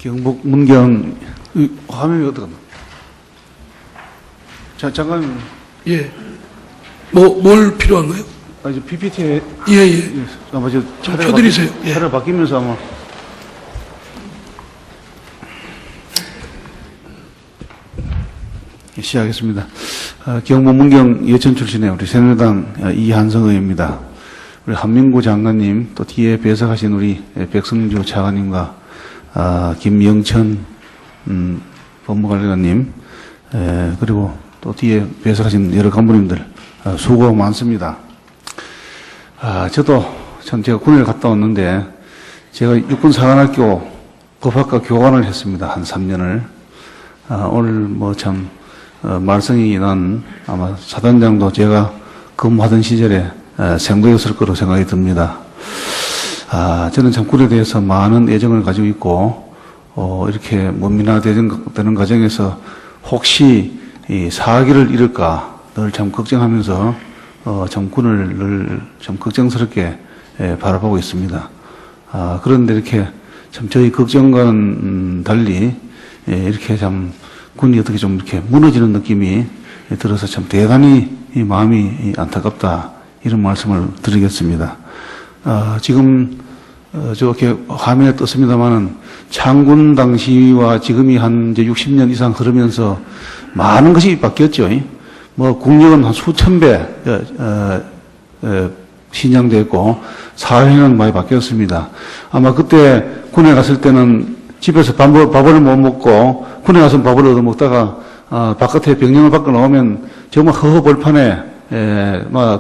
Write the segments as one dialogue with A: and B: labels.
A: 경북 문경 화면이 어떡하나? 자, 잠깐.
B: 예. 뭘 필요한가요?
A: 이제 PPT에.
B: 예.
A: 아마
B: 좀 펴드리세요. 예.
A: 차를 바뀌면서 아마. 시작하겠습니다. 경북 문경 예천 출신의 우리 새누리당 이한성 의원입니다. 우리 한민구 장관님, 또 뒤에 배석하신 우리 백성주 차관님과 김영천 법무관리관님, 그리고 또 뒤에 배석하신 여러 간부님들 수고가 많습니다. 저도 참 제가 군을 갔다 왔는데 제가 육군사관학교 법학과 교관을 했습니다. 한 3년을. 오늘 참 말썽이 난 아마 사단장도 제가 근무하던 시절에 생도였을 거로 생각이 듭니다. 저는 참 군에 대해서 많은 애정을 가지고 있고, 이렇게 문민화되는 과정에서 혹시 이 사기를 잃을까 늘 참 걱정하면서, 참 군을 늘 참 걱정스럽게 바라보고 있습니다. 그런데 이렇게 참 저희 걱정과는 달리, 이렇게 참 군이 어떻게 좀 이렇게 무너지는 느낌이 들어서 참 대단히 이 마음이 안타깝다, 이런 말씀을 드리겠습니다. 지금 저렇게 화면에 떴습니다만은 창군 당시와 지금이 한 이제 60년 이상 흐르면서 많은 것이 바뀌었죠. 국력은 한 수천 배 신장되었고 사회는 많이 바뀌었습니다. 아마 그때 군에 갔을 때는 집에서 밥을 못 먹고 군에 가서 밥을 얻어 먹다가 바깥에 병영을 밖으로 나오면 정말 허허벌판에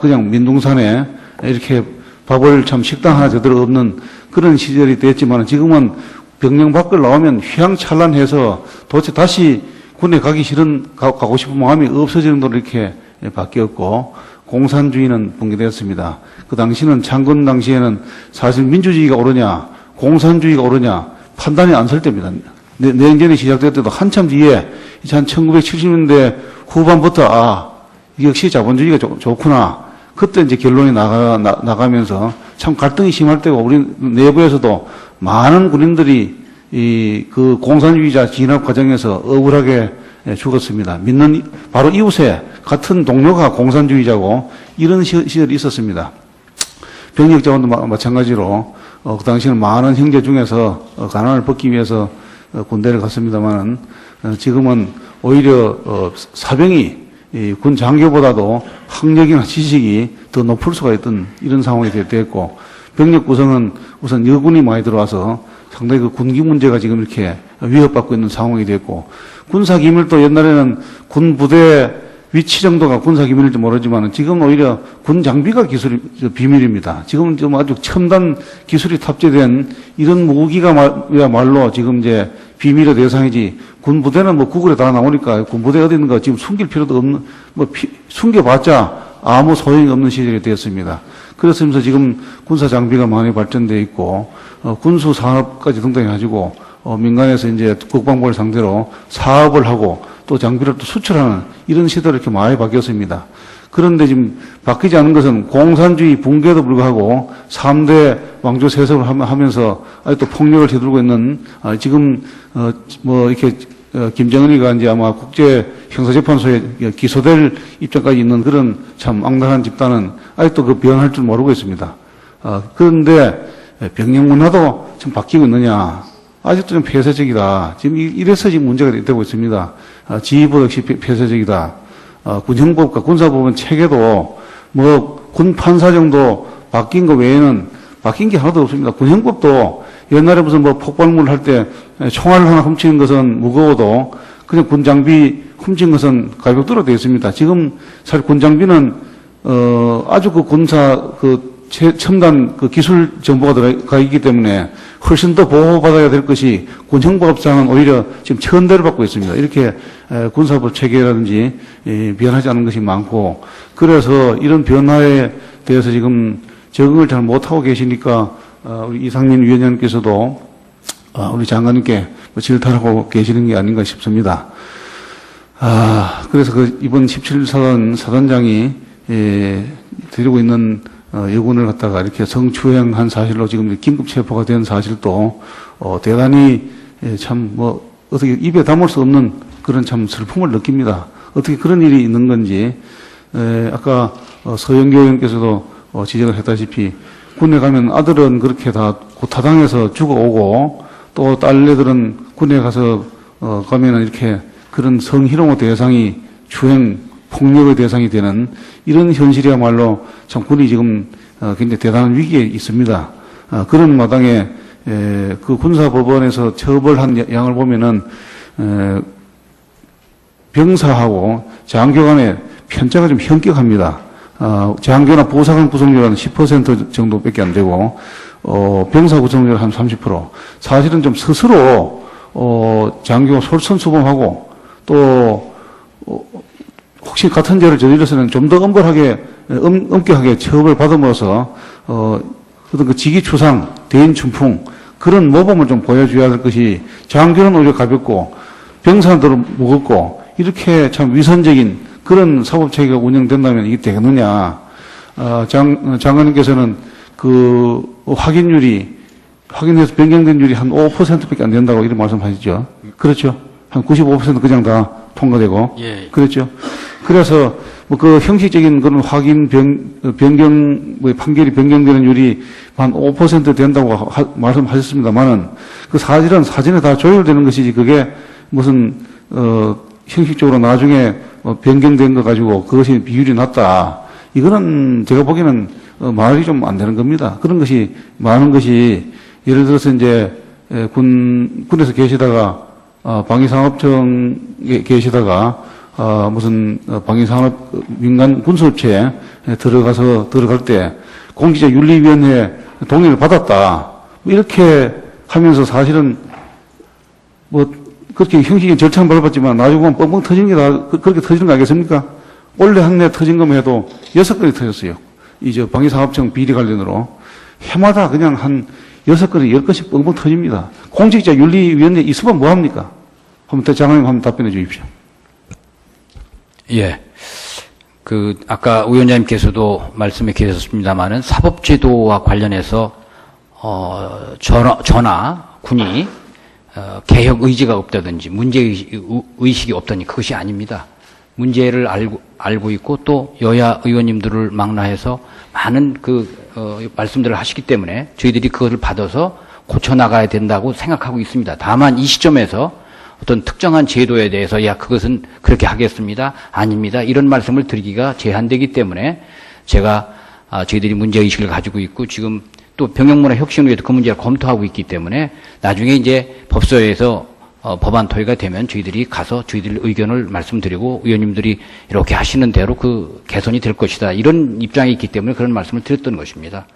A: 그냥 민둥산에 이렇게 밥을 참 식당 하나 제대로 없는 그런 시절이 됐지만, 지금은 병영 밖을 나오면 휘황찬란해서 도대체 다시 군에 가고 싶은 마음이 없어지는 정도로 이렇게 바뀌었고, 공산주의는 붕괴되었습니다. 그 당시는 창건 당시에는 사실 민주주의가 옳으냐 공산주의가 옳으냐 판단이 안 설 때입니다. 내전이 시작될 때도 한참 뒤에 한 1970년대 후반부터 역시 자본주의가 좋구나. 그때 이제 결론이 나가면서 참 갈등이 심할 때고, 우리 내부에서도 많은 군인들이 그 공산주의자 진압 과정에서 억울하게 죽었습니다. 믿는 바로 이웃에 같은 동료가 공산주의자고, 이런 시절이 있었습니다. 병력 자원도 마찬가지로 그 당시에는 많은 형제 중에서 가난을 벗기 위해서 군대를 갔습니다만은, 지금은 오히려 사병이 군 장교보다도 학력이나 지식이 더 높을 수가 있던 이런 상황이 됐고, 병력 구성은 우선 여군이 많이 들어와서 상당히 그 군기 문제가 지금 이렇게 위협받고 있는 상황이 됐고, 군사기밀도 옛날에는 군 부대 위치 정도가 군사기밀일지 모르지만 지금 오히려 군 장비가 비밀입니다. 지금은 좀 아주 첨단 기술이 탑재된 이런 무기가야말로 지금 이제 비밀의 대상이지, 군 부대는 구글에 다 나오니까 군 부대 어디 있는가 지금 숨길 필요도 없는, 숨겨봤자 아무 소용이 없는 시절이 되었습니다. 그렇습니다. 지금 군사 장비가 많이 발전되어 있고, 군수 산업까지 등장해가지고, 민간에서 이제 국방부를 상대로 사업을 하고 또 장비를 또 수출하는 이런 시대로 이렇게 많이 바뀌었습니다. 그런데 지금 바뀌지 않은 것은 공산주의 붕괴도 불구하고 3대 왕조 세습을 하면서 아직도 폭력을 휘두르고 있는, 지금 이렇게 김정은이가 이제 아마 국제 형사재판소에 기소될 입장까지 있는 그런 참 악랄한 집단은 아직도 그 변할 줄 모르고 있습니다. 그런데 병영 문화도 좀 바뀌고 있느냐? 아직도 좀 폐쇄적이다. 지금 이래서 지금 문제가 되고 있습니다. 지휘부 역시 폐쇄적이다. 군형법과 군사법원 체계도 군 판사 정도 바뀐 거 외에는 바뀐 게 하나도 없습니다. 군형법도 옛날에 무슨 폭발물 할 때 총알을 하나 훔치는 것은 무거워도 그냥 군 장비 훔친 것은 가볍도록 되어 있습니다. 지금 사실 군 장비는 아주 그 군사 첨단 기술 정보가 들어가 있기 때문에 훨씬 더 보호받아야 될 것이 군형법상은 오히려 지금 천대를 받고 있습니다. 이렇게 군사법 체계라든지 변하지 않은 것이 많고, 그래서 이런 변화에 대해서 지금 적응을 잘 못하고 계시니까 우리 이상민 위원장님께서도 우리 장관님께 질타하고 계시는 게 아닌가 싶습니다. 그래서 이번 17사단 사단장이 드리고 있는 여군을 갖다가 이렇게 성추행한 사실로 지금 긴급 체포가 된 사실도 대단히 참 어떻게 입에 담을 수 없는 그런 참 슬픔을 느낍니다. 어떻게 그런 일이 있는 건지. 아까 서영교 의원께서도 지적을 했다시피 군에 가면 아들은 그렇게 다 고타당해서 죽어오고 또 딸내들은 군에 가서 가면은 이렇게 그런 성희롱의 대상이 추행 폭력의 대상이 되는 이런 현실이야말로 참 군이 지금 굉장히 대단한 위기에 있습니다. 그런 마당에 그 군사법원에서 처벌한 양을 보면은 병사하고 장교 간의 편차가 좀 현격합니다. 장교나 보사관 구성률은 10% 정도밖에 안 되고 병사 구성률 한 30%. 사실은 좀 스스로 장교가 솔선수범하고 또 혹시 같은 죄를 저질러서는 좀 더 엄격하게 처벌 받음으로써 어떤 그 직위추상, 대인춘풍 그런 모범을 좀 보여줘야 될 것이 장교는 오히려 가볍고 병사들은 무겁고 이렇게 참 위선적인 그런 사법체계가 운영된다면 이게 되겠느냐. 장관님께서는 그 확인해서 변경된 율이 한 5%밖에 안 된다고 이런 말씀하시죠. 그렇죠. 한 95% 그냥 다 통과되고.
C: 예.
A: 그렇죠. 그래서 그 형식적인 그런 확인 변경 판결이 변경되는 율이 한 5% 된다고 말씀하셨습니다만은 그 사실은 사전에 다 조율되는 것이지 그게 무슨 형식적으로 나중에 변경된 거 가지고 그것이 비율이 낮다. 이거는 제가 보기에는 말이 좀 안 되는 겁니다. 그런 것이 많은 것이 예를 들어서 이제 군에서 계시다가 방위산업청에 계시다가 무슨 방위산업 민간 군수업체에 들어갈 때 공직자윤리위원회 동의를 받았다. 이렇게 하면서 사실은 그렇게 형식적인 절차는 밟았지만 나중에 보면 뻥뻥 터지는 게 다 그렇게 터지는 거 알겠습니까? 원래 한 해 터진 것만 해도 6건이 터졌어요. 이제 방위산업청 비리 관련으로. 해마다 그냥 한 6건이 10건씩 뻥뻥 터집니다. 공직자윤리위원회 있으면 뭐합니까? 한번 장관님 한번 답변해 주십시오.
C: 예. 아까 위원장님께서도 말씀해 주셨습니다만은 사법제도와 관련해서, 군이, 개혁 의지가 없다든지 문제의식이 없다니 그것이 아닙니다. 문제를 알고 있고 또 여야 의원님들을 망라해서 많은 말씀들을 하시기 때문에 저희들이 그것을 받아서 고쳐나가야 된다고 생각하고 있습니다. 다만 이 시점에서 어떤 특정한 제도에 대해서 그것은 그렇게 하겠습니다. 아닙니다. 이런 말씀을 드리기가 제한되기 때문에 저희들이 문제의식을 가지고 있고 지금 또 병역문화 혁신위에도 그 문제를 검토하고 있기 때문에 나중에 이제 법사위에서 법안 토의가 되면 저희들이 가서 저희들 의견을 말씀드리고 의원님들이 이렇게 하시는 대로 그 개선이 될 것이다. 이런 입장이 있기 때문에 그런 말씀을 드렸던 것입니다.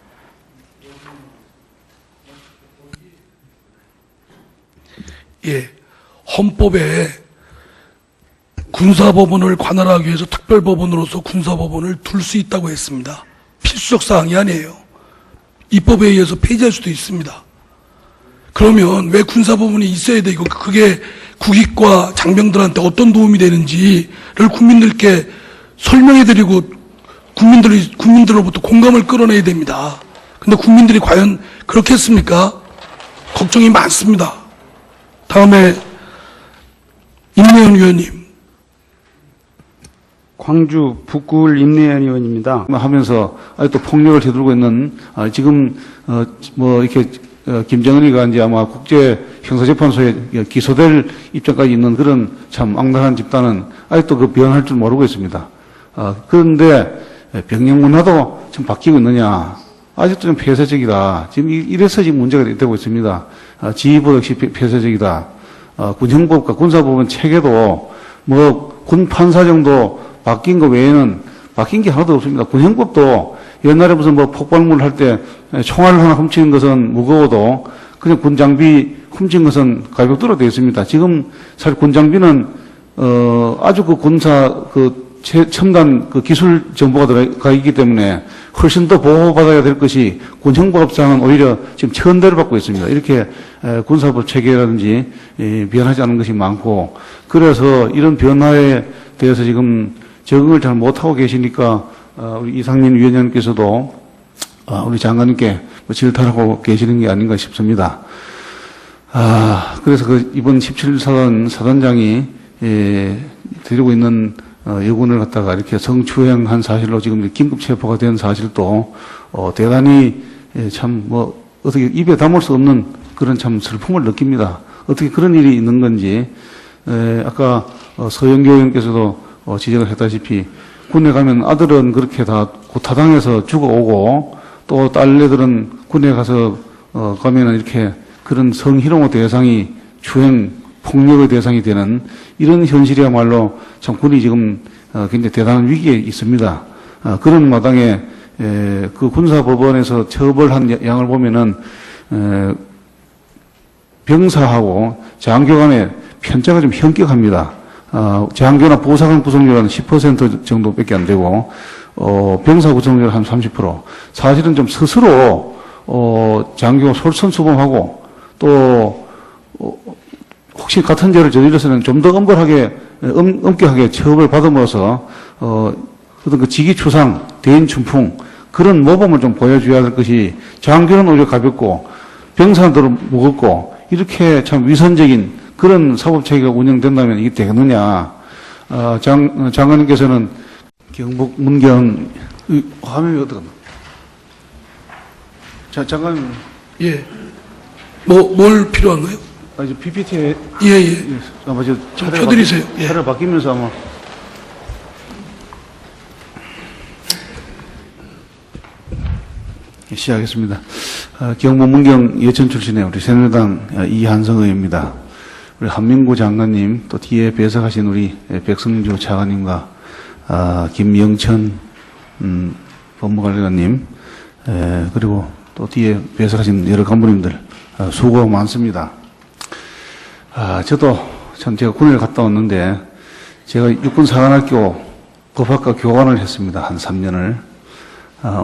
B: 예. 헌법에 군사법원을 관할하기 위해서 특별법원으로서 군사법원을 둘 수 있다고 했습니다. 필수적 사항이 아니에요. 입법에 의해서 폐지할 수도 있습니다. 그러면 왜 군사법원이 있어야 되고 그게 국익과 장병들한테 어떤 도움이 되는지를 국민들께 설명해드리고 국민들로부터 공감을 끌어내야 됩니다. 근데 국민들이 과연 그렇겠습니까? 걱정이 많습니다. 다음에 임내현 의원님.
D: 광주 북구을 임내현 의원입니다.
A: 하면서 아직도 폭력을 휘두르고 있는 지금 이렇게 김정은이가 이제 아마 국제 형사재판소에 기소될 입장까지 있는 그런 참 악랄한 집단은 아직도 그 변할 줄 모르고 있습니다. 그런데 병역 문화도 좀 바뀌고 있느냐? 아직도 좀 폐쇄적이다. 지금 이래서 지금 문제가 되고 있습니다. 지휘부 역시 폐쇄적이다. 군형법과 군사법원 체계도 군 판사 정도 바뀐 거 외에는 바뀐 게 하나도 없습니다. 군형법도 옛날에 무슨 폭발물 할 때 총알을 하나 훔치는 것은 무거워도 그냥 군장비 훔친 것은 가볍도록 되어 있습니다. 지금 사실 군장비는 아주 군사 첨단 기술 정보가 들어가 있기 때문에 훨씬 더 보호받아야 될 것이 군형법상은 오히려 지금 천대를 받고 있습니다. 이렇게 군사법 체계라든지 변하지 않은 것이 많고 그래서 이런 변화에 대해서 지금 적응을 잘 못하고 계시니까 우리 이상민 위원장님께서도 우리 장관님께 질타하고 계시는 게 아닌가 싶습니다. 그래서 이번 17사단 사단장이, 데리고 있는, 여군을 갖다가 이렇게 성추행한 사실로 지금 긴급 체포가 된 사실도, 대단히, 어떻게 입에 담을 수 없는 그런 참 슬픔을 느낍니다. 어떻게 그런 일이 있는 건지, 아까, 서영교 의원께서도 지적을 했다시피, 군에 가면 아들은 그렇게 다 고타당해서 죽어오고, 또 딸내들은 군에 가서, 가면은 이렇게 그런 성희롱의 대상이 추행, 폭력의 대상이 되는 이런 현실이야말로 참 군이 지금 굉장히 대단한 위기에 있습니다. 그런 마당에 그 군사법원에서 처벌한 양을 보면은 병사하고 장교 간의 편차가 좀 현격합니다. 장교나 보사관 구성률은 10% 정도밖에 안 되고 병사 구성률 한 30%. 사실은 좀 스스로 장교가 솔선수범하고 또 혹시 같은 죄를 저질러서는 좀 더 엄격하게 처벌 받음으로써 어떤 그 직위추상, 대인춘풍 그런 모범을 좀 보여줘야 될 것이 장교는 오히려 가볍고 병사들은 무겁고 이렇게 참 위선적인 그런 사법체계가 운영된다면 이게 되겠느냐. 장관님께서는 경북 문경 화면이 어떡하나? 장관님.
B: 예. 뭘 필요한가요?
A: 이제 PPT에
B: 예.
A: 아마
B: 좀 펴드리세요. 예.
A: 차례 바뀌면서 아마 시작하겠습니다. 경북 문경 예천 출신의 우리 새누리당 이한성 의원입니다. 우리 한민구 장관님, 또 뒤에 배석하신 우리 백성주 차관님과 김영천 법무관리관님, 그리고 또 뒤에 배석하신 여러 간부님들 수고가 많습니다. 저도 참 제가 군을 갔다 왔는데 제가 육군사관학교 법학과 교관을 했습니다. 한 3년을.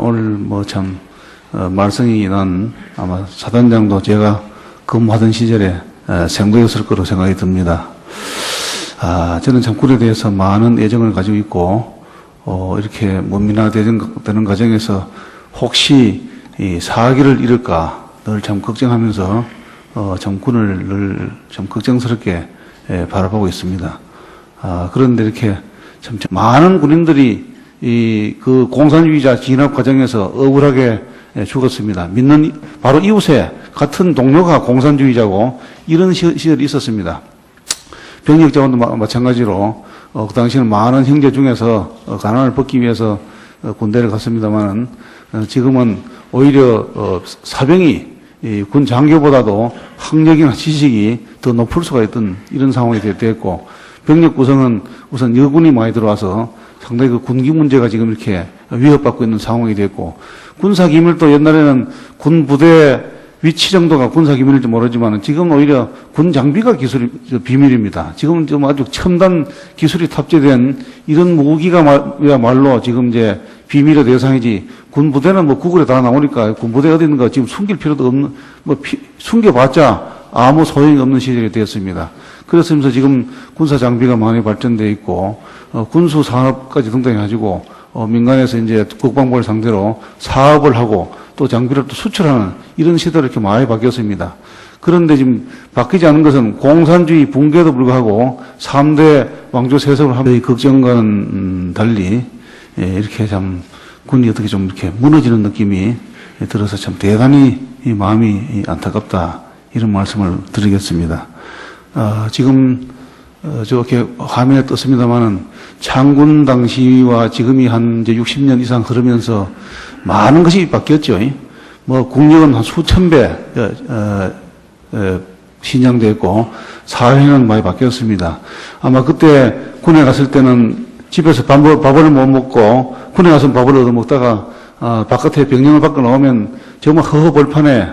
A: 오늘 참 말썽이 난 아마 사단장도 제가 근무하던 시절에 생도였을 거로 생각이 듭니다. 저는 참 군에 대해서 많은 애정을 가지고 있고 이렇게 문민화되는 과정에서 혹시 이 사기를 잃을까 늘 참 걱정하면서 참 군을 늘 참 걱정스럽게 바라보고 있습니다. 그런데 이렇게 참 많은 군인들이 그 공산주의자 진압 과정에서 억울하게 죽었습니다. 믿는 바로 이웃에 같은 동료가 공산주의자고 이런 시절이 있었습니다. 병력 자원도 마찬가지로 그 당시에는 많은 형제 중에서 가난을 벗기 위해서 군대를 갔습니다만은 지금은 오히려 사병이 군 장교보다도 학력이나 지식이 더 높을 수가 있던 이런 상황이 됐고 병력 구성은 우선 여군이 많이 들어와서 상당히 그 군기 문제가 지금 이렇게 위협받고 있는 상황이 됐고 군사기밀도 옛날에는 군 부대 위치 정도가 군사기밀일지 모르지만 지금 오히려 군 장비가 비밀입니다. 지금 좀 아주 첨단 기술이 탑재된 이런 무기가야말로 지금 이제 비밀의 대상이지 군 부대는 구글에 다 나오니까 군 부대 어디 있는가 지금 숨길 필요도 없는 숨겨봤자 아무 소용이 없는 시절이 되었습니다. 그렇습니다. 지금 군사 장비가 많이 발전되어 있고 군수 산업까지 등장해가지고 민간에서 이제 국방부를 상대로 사업을 하고 또 장비를 또 수출하는 이런 시대로 이렇게 많이 바뀌었습니다. 그런데 지금 바뀌지 않은 것은 공산주의 붕괴도 불구하고 3대 왕조 세습을 하는 걱정과는 달리 이렇게 참 군이 어떻게 좀 이렇게 무너지는 느낌이 들어서 참 대단히 이 마음이 안타깝다 이런 말씀을 드리겠습니다. 지금 저렇게 화면에 떴습니다만은 창군 당시와 지금이 한 이제 60년 이상 흐르면서 많은 것이 바뀌었죠. 국력은 한 수천 배 신장되었고 사회는 많이 바뀌었습니다. 아마 그때 군에 갔을 때는 집에서 밥을 못 먹고 군에 가서 밥을 얻어 먹다가 바깥에 병령을 밖에 나오면 정말 허허벌판에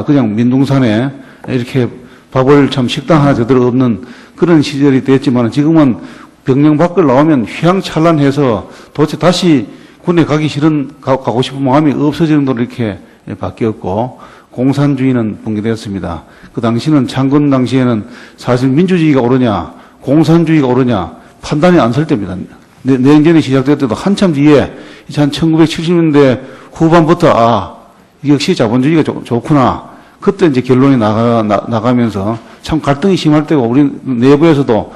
A: 그냥 민둥산에 이렇게 밥을 참 식당 하나 제대로 없는 그런 시절이 됐지만 지금은 병령 밖을 나오면 휘황찬란해서 도대체 다시 군에 가고 싶은 마음이 없어지는 정도로 이렇게 바뀌었고 공산주의는 붕괴되었습니다. 그 당시는 창건 당시에는 사실 민주주의가 옳으냐 공산주의가 옳으냐 판단이 안 설 때입니다. 내전이 시작될 때도 한참 뒤에 한 1970년대 후반부터 역시 자본주의가 좋구나. 그때 이제 결론이 나가면서 참 갈등이 심할 때고 우리 내부에서도